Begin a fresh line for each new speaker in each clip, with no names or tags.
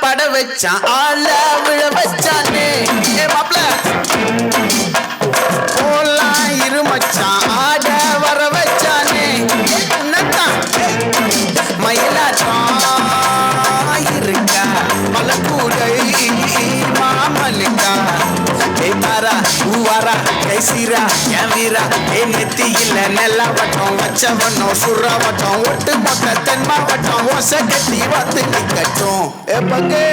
பட வச்சான் ஆள விழ வச்சானே மாப்ள போலாம் இருமச்சான் ஆட வர வச்சானே உன்னத்தான் மயிலாட்டம் இருக்கா மலக்கூடை மாமலிக்கா தாரா ஊவாரா கைசீரா என் வீரா நெத்தி இல்ல நெல்லா வட்டம் வச்சவட்டம் சுறா வட்டம் ஒட்டு மொத்த தென் மாவட்டம் ஓச கட்டி வந்து நிக்கட்டும் எப்பங்கே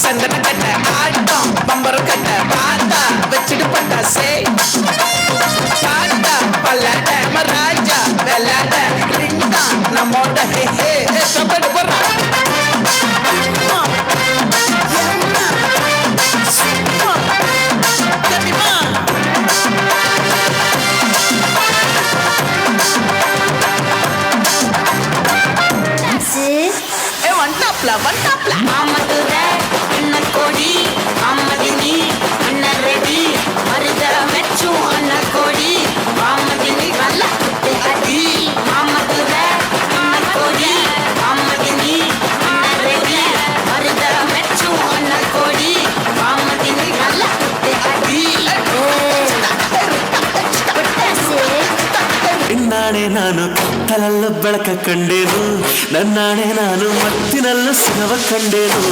சந்தன கட்ட ஆட்டம் பம்பரம் கட்ட பாத்தா வச்சுட்டு பட்டா சே பாத்தா பல்லாட மராஜா வெள்ளாட ரிண்டா நம்மோட ஹே ஹே கபடி போறா வண்டாப்ல
மாமதுர அண்ணன் கோடி மாமதினி அண்ணன் ரெடி மருத மெச்சும் அண்ணன் கோடி மாமதினி நல்ல அடி மாமதுர அண்ணன் கோடி மாமதினி அண்ணன் ரெடி மருத மெச்சும் அண்ணன் கோடி மாமதினி நல்ல அடி
ಇನ್ನಾಣೆ ನಾನು ಕತ್ತಲಲ್ಲ ಬೆಳಕ ಕಂಡೇನು ನನ್ನಾಣೆ ನಾನು ಮತ್ತಿನಲ್ಲ ಸುಖವ ಕಂಡೇನು